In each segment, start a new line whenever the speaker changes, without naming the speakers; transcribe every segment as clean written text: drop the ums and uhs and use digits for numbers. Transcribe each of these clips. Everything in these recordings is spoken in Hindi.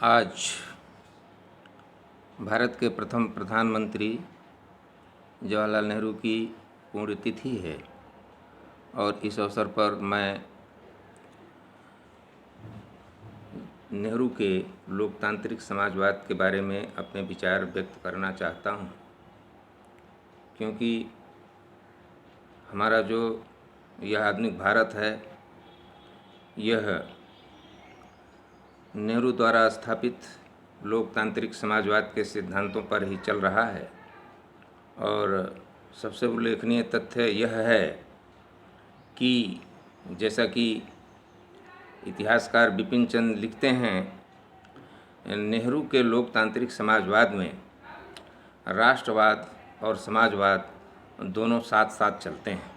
आज भारत के प्रथम प्रधानमंत्री जवाहरलाल नेहरू की पुण्यतिथि है और इस अवसर पर मैं नेहरू के लोकतांत्रिक समाजवाद के बारे में अपने विचार व्यक्त करना चाहता हूँ, क्योंकि हमारा जो यह आधुनिक भारत है यह नेहरू द्वारा स्थापित लोकतांत्रिक समाजवाद के सिद्धांतों पर ही चल रहा है। और सबसे उल्लेखनीय तथ्य यह है कि जैसा कि इतिहासकार बिपिन चंद्र लिखते हैं, नेहरू के लोकतांत्रिक समाजवाद में राष्ट्रवाद और समाजवाद दोनों साथ साथ चलते हैं।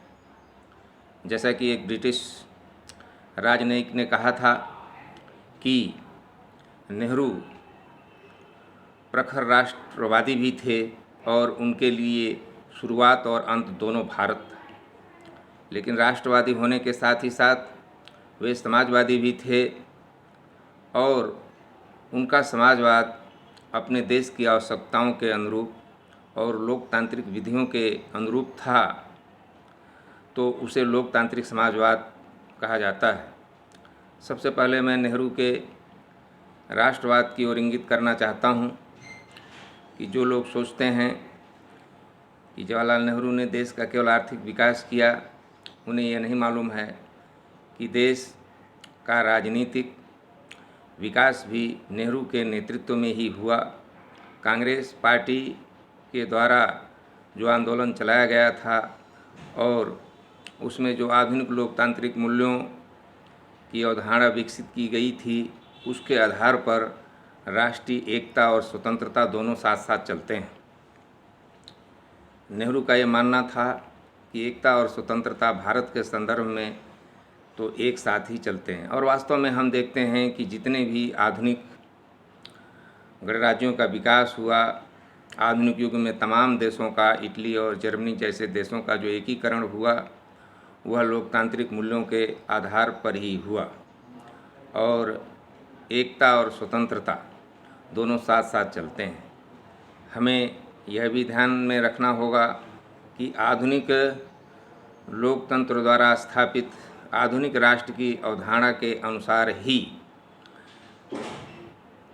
जैसा कि एक ब्रिटिश राजनयिक ने कहा था कि नेहरू प्रखर राष्ट्रवादी भी थे और उनके लिए शुरुआत और अंत दोनों भारत था, लेकिन राष्ट्रवादी होने के साथ ही साथ वे समाजवादी भी थे और उनका समाजवाद अपने देश की आवश्यकताओं के अनुरूप और लोकतांत्रिक विधियों के अनुरूप था, तो उसे लोकतांत्रिक समाजवाद कहा जाता है। सबसे पहले मैं नेहरू के राष्ट्रवाद की ओर इंगित करना चाहता हूँ कि जो लोग सोचते हैं कि जवाहरलाल नेहरू ने देश का केवल आर्थिक विकास किया, उन्हें यह नहीं मालूम है कि देश का राजनीतिक विकास भी नेहरू के नेतृत्व में ही हुआ। कांग्रेस पार्टी के द्वारा जो आंदोलन चलाया गया था और उसमें जो आधुनिक लोकतांत्रिक मूल्यों की अवधारणा विकसित की गई थी, उसके आधार पर राष्ट्रीय एकता और स्वतंत्रता दोनों साथ साथ चलते हैं। नेहरू का ये मानना था कि एकता और स्वतंत्रता भारत के संदर्भ में तो एक साथ ही चलते हैं, और वास्तव में हम देखते हैं कि जितने भी आधुनिक गणराज्यों का विकास हुआ, आधुनिक युग में तमाम देशों का, इटली और जर्मनी जैसे देशों का जो एकीकरण हुआ, वह लोकतांत्रिक मूल्यों के आधार पर ही हुआ और एकता और स्वतंत्रता दोनों साथ साथ चलते हैं। हमें यह भी ध्यान में रखना होगा कि आधुनिक लोकतंत्र द्वारा स्थापित आधुनिक राष्ट्र की अवधारणा के अनुसार ही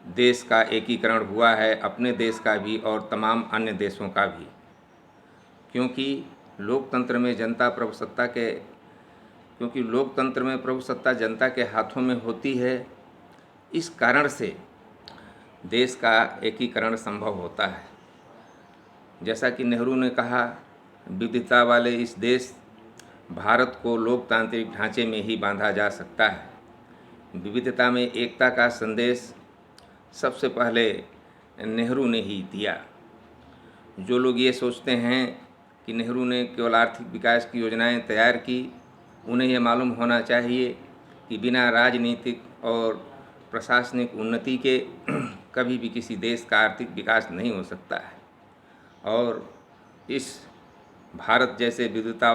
देश का एकीकरण हुआ है, अपने देश का भी और तमाम अन्य देशों का भी, क्योंकि लोकतंत्र में प्रभुसत्ता जनता के हाथों में होती है। इस कारण से देश का एकीकरण संभव होता है। जैसा कि नेहरू ने कहा, विविधता वाले इस देश भारत को लोकतांत्रिक ढांचे में ही बांधा जा सकता है। विविधता में एकता का संदेश सबसे पहले नेहरू ने ही दिया। जो लोग ये सोचते हैं कि नेहरू ने केवल आर्थिक विकास की योजनाएं तैयार की, उन्हें यह मालूम होना चाहिए कि बिना राजनीतिक और प्रशासनिक उन्नति के कभी भी किसी देश का आर्थिक विकास नहीं हो सकता है। और इस भारत जैसे विविधता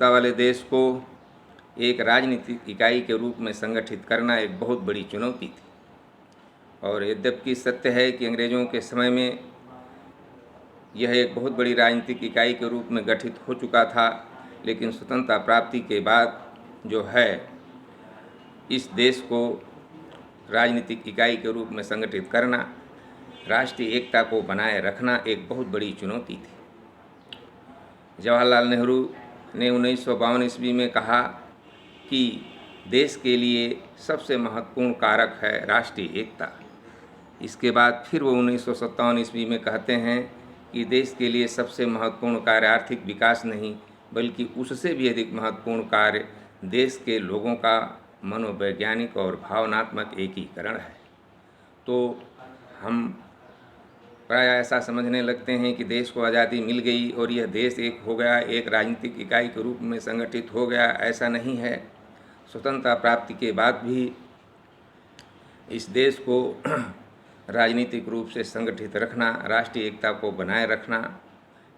वाले देश को एक राजनीतिक इकाई के रूप में संगठित करना एक बहुत बड़ी चुनौती थी। और यद्यपि सत्य है कि अंग्रेज़ों के समय में यह एक बहुत बड़ी राजनीतिक इकाई के रूप में गठित हो चुका था, लेकिन स्वतंत्रता प्राप्ति के बाद जो है इस देश को राजनीतिक इकाई के रूप में संगठित करना, राष्ट्रीय एकता को बनाए रखना एक बहुत बड़ी चुनौती थी। जवाहरलाल नेहरू ने 1952 ईस्वी में कहा कि देश के लिए सबसे महत्वपूर्ण कारक है राष्ट्रीय एकता। इसके बाद फिर वो 1957 ईस्वी में कहते हैं कि देश के लिए सबसे महत्वपूर्ण कार्य आर्थिक विकास नहीं, बल्कि उससे भी अधिक महत्वपूर्ण कार्य देश के लोगों का मनोवैज्ञानिक और भावनात्मक एकीकरण है। तो हम प्राय ऐसा समझने लगते हैं कि देश को आज़ादी मिल गई और यह देश एक हो गया, एक राजनीतिक इकाई के रूप में संगठित हो गया। ऐसा नहीं है। स्वतंत्रता प्राप्ति के बाद भी इस देश को राजनीतिक रूप से संगठित रखना, राष्ट्रीय एकता को बनाए रखना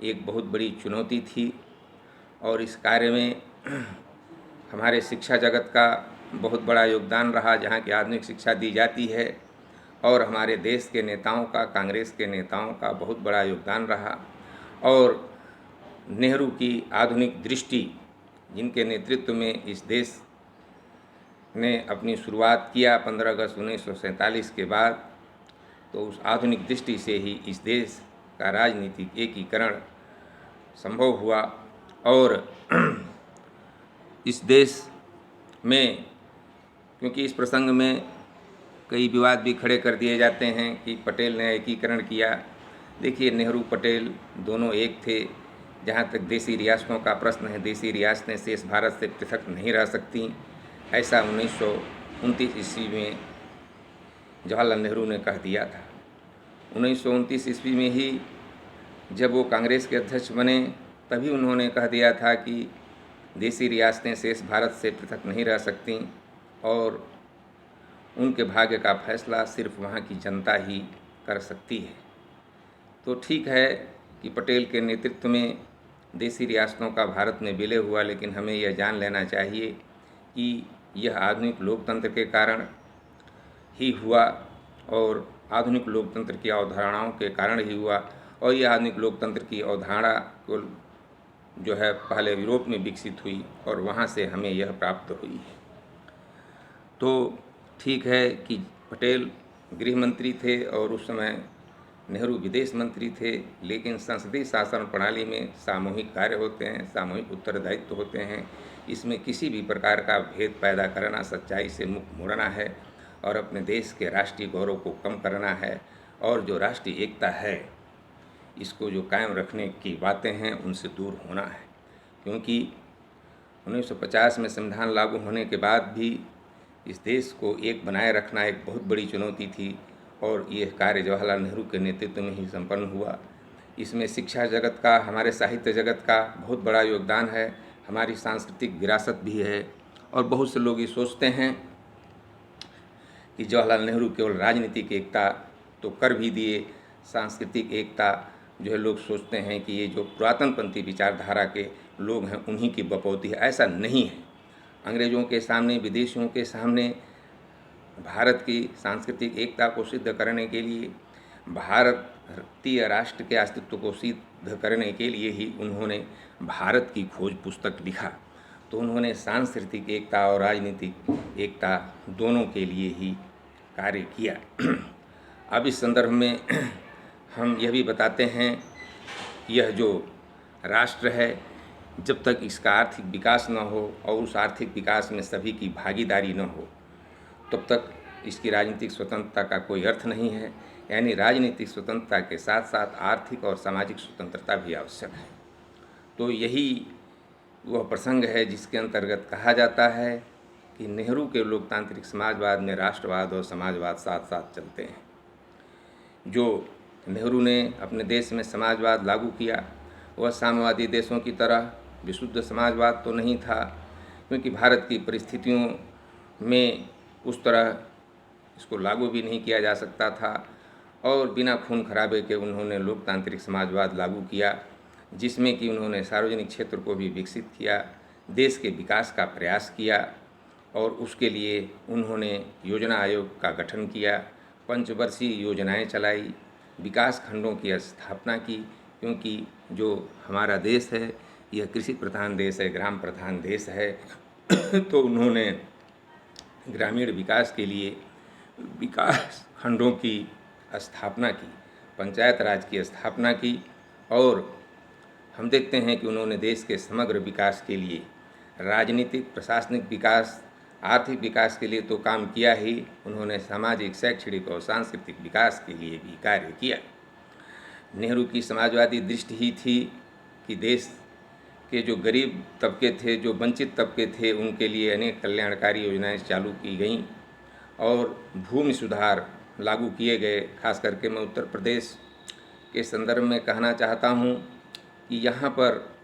एक बहुत बड़ी चुनौती थी। और इस कार्य में हमारे शिक्षा जगत का बहुत बड़ा योगदान रहा, जहाँ की आधुनिक शिक्षा दी जाती है, और हमारे देश के नेताओं का, कांग्रेस के नेताओं का बहुत बड़ा योगदान रहा। और नेहरू की आधुनिक दृष्टि, जिनके नेतृत्व में इस देश ने अपनी शुरुआत किया 15 अगस्त 1947 के बाद, तो उस आधुनिक दृष्टि से ही इस देश का राजनीतिक एकीकरण संभव हुआ। और इस देश में, क्योंकि इस प्रसंग में कई विवाद भी खड़े कर दिए जाते हैं कि पटेल ने एकीकरण किया। देखिए, नेहरू पटेल दोनों एक थे। जहाँ तक देसी रियासतों का प्रश्न है, देसी रियासतें शेष भारत से पृथक नहीं रह सकती, ऐसा 1929 ईस्वी में जवाहरलाल नेहरू ने कह दिया था। 1929 ईस्वी में ही जब वो कांग्रेस के अध्यक्ष बने, तभी उन्होंने कह दिया था कि देसी रियासतें शेष भारत से पृथक नहीं रह सकती और उनके भाग्य का फैसला सिर्फ वहाँ की जनता ही कर सकती है। तो ठीक है कि पटेल के नेतृत्व में देसी रियासतों का भारत में विलय हुआ, लेकिन हमें यह जान लेना चाहिए कि यह आधुनिक लोकतंत्र के कारण ही हुआ, और आधुनिक लोकतंत्र की अवधारणाओं के कारण ही हुआ। और यह आधुनिक लोकतंत्र की अवधारणा को जो है पहले यूरोप में विकसित हुई और वहाँ से हमें यह प्राप्त हुई है। तो ठीक है कि पटेल गृह मंत्री थे और उस समय नेहरू विदेश मंत्री थे, लेकिन संसदीय शासन प्रणाली में सामूहिक कार्य होते हैं, सामूहिक उत्तरदायित्व होते हैं। इसमें किसी भी प्रकार का भेद पैदा करना, सच्चाई से मुख मोड़ना है और अपने देश के राष्ट्रीय गौरव को कम करना है। और जो राष्ट्रीय एकता है, इसको जो कायम रखने की बातें हैं, उनसे दूर होना है। क्योंकि 1950 में संविधान लागू होने के बाद भी इस देश को एक बनाए रखना एक बहुत बड़ी चुनौती थी, और ये कार्य जवाहरलाल नेहरू के नेतृत्व में ही संपन्न हुआ। इसमें शिक्षा जगत का, हमारे साहित्य जगत का बहुत बड़ा योगदान है, हमारी सांस्कृतिक विरासत भी है। और बहुत से लोग ये सोचते हैं कि जवाहरलाल नेहरू केवल राजनीतिक एकता तो कर भी दिए, सांस्कृतिक एकता जो है लोग सोचते हैं कि ये जो पुरातनपंथी विचारधारा के लोग हैं उन्हीं की बपौती है। ऐसा नहीं है। अंग्रेज़ों के सामने, विदेशियों के सामने भारत की सांस्कृतिक एकता को सिद्ध करने के लिए, भारतीय राष्ट्र के अस्तित्व को सिद्ध करने के लिए ही उन्होंने भारत की खोज पुस्तक लिखा। तो उन्होंने सांस्कृतिक एकता और राजनीतिक एकता दोनों के लिए ही कार्य किया। अब इस संदर्भ में हम यह भी बताते हैं, यह जो राष्ट्र है, जब तक इसका आर्थिक विकास न हो और उस आर्थिक विकास में सभी की भागीदारी न हो, तब तक इसकी राजनीतिक स्वतंत्रता का कोई अर्थ नहीं है। यानी राजनीतिक स्वतंत्रता के साथ साथ आर्थिक और सामाजिक स्वतंत्रता भी आवश्यक है। तो यही वह प्रसंग है जिसके अंतर्गत कहा जाता है कि नेहरू के लोकतांत्रिक समाजवाद में राष्ट्रवाद और समाजवाद साथ साथ चलते हैं। जो नेहरू ने अपने देश में समाजवाद लागू किया, वह साम्यवादी देशों की तरह विशुद्ध समाजवाद तो नहीं था, क्योंकि भारत की परिस्थितियों में उस तरह इसको लागू भी नहीं किया जा सकता था। और बिना खून खराबे के उन्होंने लोकतांत्रिक समाजवाद लागू किया, जिसमें कि उन्होंने सार्वजनिक क्षेत्र को भी विकसित किया, देश के विकास का प्रयास किया, और उसके लिए उन्होंने योजना आयोग का गठन किया, पंचवर्षीय योजनाएं चलाई, विकास खंडों की स्थापना की। क्योंकि जो हमारा देश है यह कृषि प्रधान देश है, ग्राम प्रधान देश है। तो उन्होंने ग्रामीण विकास के लिए विकास खंडों की स्थापना की, पंचायत राज की स्थापना की। और हम देखते हैं कि उन्होंने देश के समग्र विकास के लिए, राजनीतिक, प्रशासनिक विकास, आर्थिक विकास के लिए तो काम किया ही, उन्होंने सामाजिक, शैक्षणिक और सांस्कृतिक विकास के लिए भी कार्य किया। नेहरू की समाजवादी दृष्टि ही थी कि देश के जो गरीब तबके थे, जो वंचित तबके थे, उनके लिए अनेक कल्याणकारी योजनाएं चालू की गईं और भूमि सुधार लागू किए गए। खास करके मैं उत्तर प्रदेश के संदर्भ में कहना चाहता हूं कि यहाँ पर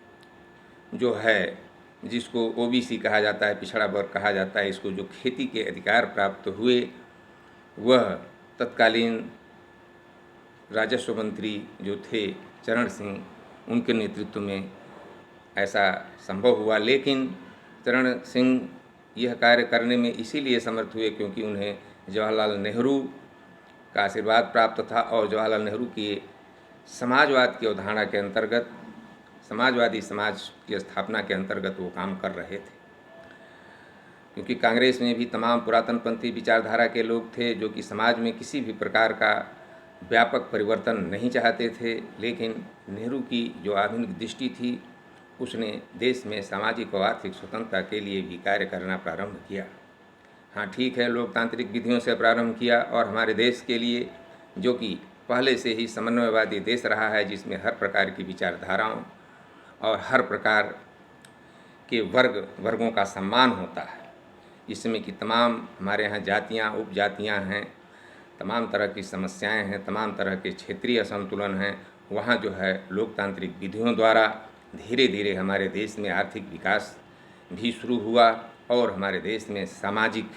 जो है, जिसको ओबीसी कहा जाता है, पिछड़ा वर्ग कहा जाता है, इसको जो खेती के अधिकार प्राप्त हुए, वह तत्कालीन राजस्व मंत्री जो थे चरण सिंह, उनके नेतृत्व में ऐसा संभव हुआ। लेकिन चरण सिंह यह कार्य करने में इसीलिए समर्थ हुए क्योंकि उन्हें जवाहरलाल नेहरू का आशीर्वाद प्राप्त था और जवाहरलाल नेहरू की समाजवाद की अवधारणा के अंतर्गत, समाजवादी समाज की स्थापना के अंतर्गत वो काम कर रहे थे। क्योंकि कांग्रेस में भी तमाम पुरातनपंथी विचारधारा के लोग थे जो कि समाज में किसी भी प्रकार का व्यापक परिवर्तन नहीं चाहते थे, लेकिन नेहरू की जो आधुनिक दृष्टि थी उसने देश में सामाजिक और आर्थिक स्वतंत्रता के लिए भी कार्य करना प्रारंभ किया। हाँ ठीक है, लोकतांत्रिक विधियों से प्रारंभ किया और हमारे देश के लिए, जो कि पहले से ही समन्वयवादी देश रहा है, जिसमें हर प्रकार की विचारधाराओं और हर प्रकार के वर्गों का सम्मान होता है, जिसमें कि तमाम हमारे यहाँ जातियाँ उपजातियाँ हैं, तमाम तरह की समस्याएं हैं, तमाम तरह के क्षेत्रीय असंतुलन हैं, वहाँ जो है लोकतांत्रिक विधियों द्वारा धीरे धीरे हमारे देश में आर्थिक विकास भी शुरू हुआ और हमारे देश में सामाजिक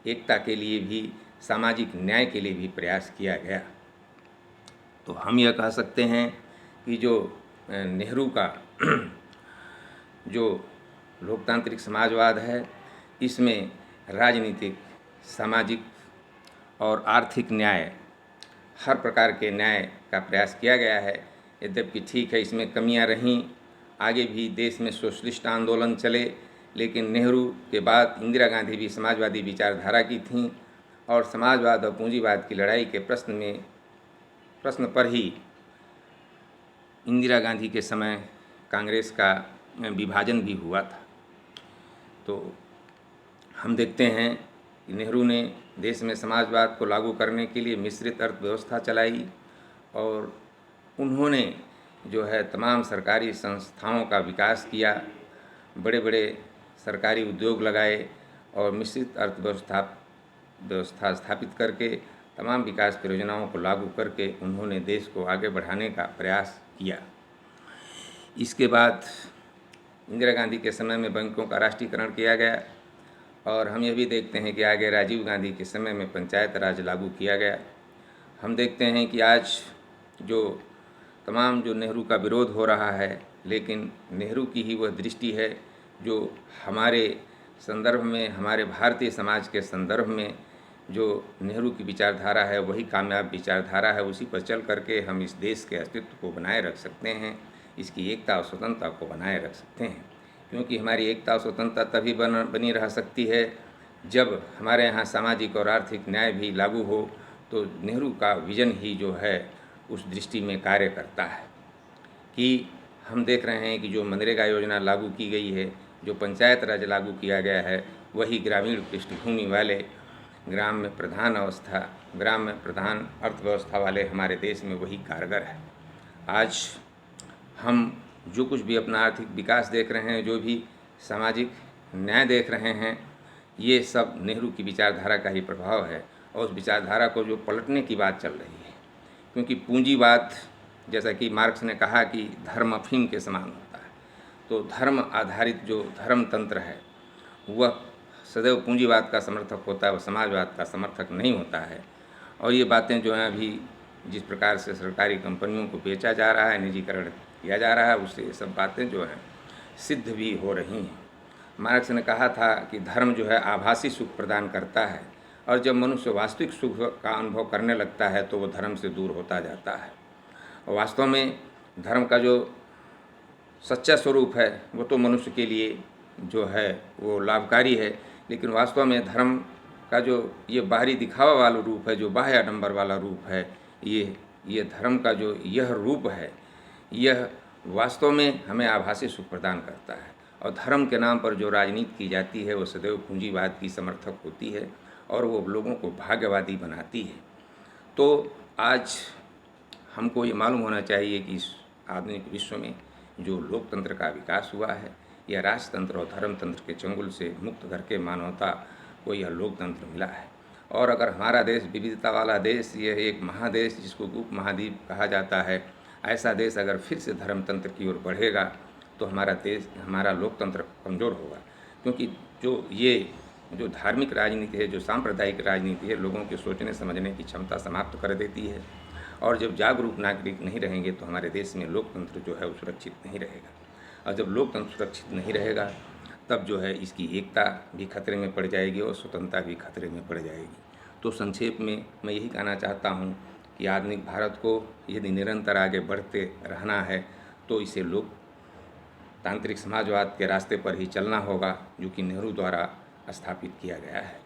एकता के लिए भी, सामाजिक न्याय के लिए भी प्रयास किया गया। तो हम यह कह सकते हैं कि जो नेहरू का जो लोकतांत्रिक समाजवाद है, इसमें राजनीतिक, सामाजिक और आर्थिक न्याय, हर प्रकार के न्याय का प्रयास किया गया है। यद्यपि ठीक है, इसमें कमियां रहीं, आगे भी देश में सोशलिस्ट आंदोलन चले, लेकिन नेहरू के बाद इंदिरा गांधी भी समाजवादी विचारधारा की थीं और समाजवाद और पूंजीवाद की लड़ाई के प्रश्न पर ही इंदिरा गांधी के समय कांग्रेस का विभाजन भी हुआ था। तो हम देखते हैं कि नेहरू ने देश में समाजवाद को लागू करने के लिए मिश्रित अर्थव्यवस्था चलाई और उन्होंने जो है तमाम सरकारी संस्थाओं का विकास किया, बड़े बड़े सरकारी उद्योग लगाए और मिश्रित व्यवस्था स्थापित करके तमाम विकास परियोजनाओं को लागू करके उन्होंने देश को आगे बढ़ाने का प्रयास किया। इसके बाद इंदिरा गांधी के समय में बैंकों का राष्ट्रीयकरण किया गया और हम यह भी देखते हैं कि आगे राजीव गांधी के समय में पंचायत राज लागू किया गया। हम देखते हैं कि आज जो तमाम जो नेहरू का विरोध हो रहा है, लेकिन नेहरू की ही वह दृष्टि है जो हमारे संदर्भ में, हमारे भारतीय समाज के संदर्भ में जो नेहरू की विचारधारा है वही कामयाब विचारधारा है। उसी पर चल करके हम इस देश के अस्तित्व को बनाए रख सकते हैं, इसकी एकता और स्वतंत्रता को बनाए रख सकते हैं। क्योंकि हमारी एकता और स्वतंत्रता तभी बनी रह सकती है जब हमारे यहाँ सामाजिक और आर्थिक न्याय भी लागू हो। तो नेहरू का विजन ही जो है उस दृष्टि में कार्य करता है कि हम देख रहे हैं कि जो मनरेगा योजना लागू की गई है, जो पंचायत राज लागू किया गया है, वही ग्रामीण पृष्ठभूमि वाले ग्राम में प्रधान अर्थव्यवस्था वाले हमारे देश में वही कारगर है। आज हम जो कुछ भी अपना आर्थिक विकास देख रहे हैं, जो भी सामाजिक न्याय देख रहे हैं, ये सब नेहरू की विचारधारा का ही प्रभाव है और उस विचारधारा को जो पलटने की बात चल रही है। क्योंकि पूंजीवाद, जैसा कि मार्क्स ने कहा कि धर्म अफीम के समान होता है, तो धर्म आधारित जो धर्म तंत्र है वह सदैव पूंजीवाद का समर्थक होता है, वह समाजवाद का समर्थक नहीं होता है। और ये बातें जो हैं अभी जिस प्रकार से सरकारी कंपनियों को बेचा जा रहा है, निजीकरण किया जा रहा है, उससे ये सब बातें जो हैं सिद्ध भी हो रही हैं। मार्क्स ने कहा था कि धर्म जो है आभासी सुख प्रदान करता है और जब मनुष्य वास्तविक सुख का अनुभव करने लगता है तो वो धर्म से दूर होता जाता है। और वास्तव में धर्म का जो सच्चा स्वरूप है वो तो मनुष्य के लिए जो है वो लाभकारी है, लेकिन वास्तव में धर्म का जो ये बाहरी दिखावा वाला रूप है, जो बाह्य आडंबर वाला रूप है, ये धर्म का जो यह रूप है, यह वास्तव में हमें आभासी सुख प्रदान करता है। और धर्म के नाम पर जो राजनीति की जाती है वो सदैव पूंजीवाद की समर्थक होती है और वो लोगों को भाग्यवादी बनाती है। तो आज हमको ये मालूम होना चाहिए कि इस आधुनिक विश्व में जो लोकतंत्र का विकास हुआ है, यह राजतंत्र और धर्मतंत्र के चंगुल से मुक्त करके मानवता को यह लोकतंत्र मिला है। और अगर हमारा देश विविधता वाला देश, यह एक महादेश जिसको उपमहाद्वीप कहा जाता है, ऐसा देश अगर फिर से धर्मतंत्र की ओर बढ़ेगा तो हमारा लोकतंत्र कमज़ोर होगा। क्योंकि जो धार्मिक राजनीति है, जो सांप्रदायिक राजनीति है, लोगों के सोचने समझने की क्षमता समाप्त कर देती है। और जब जागरूक नागरिक नहीं रहेंगे तो हमारे देश में लोकतंत्र जो है वो सुरक्षित नहीं रहेगा। और जब लोकतंत्र सुरक्षित नहीं रहेगा तब जो है इसकी एकता भी खतरे में पड़ जाएगी और स्वतंत्रता भी खतरे में पड़ जाएगी। तो संक्षेप में मैं यही कहना चाहता हूँ कि आधुनिक भारत को यदि निरंतर आगे बढ़ते रहना है तो इसे लोकतांत्रिक समाजवाद के रास्ते पर ही चलना होगा, जो कि नेहरू द्वारा स्थापित किया गया है।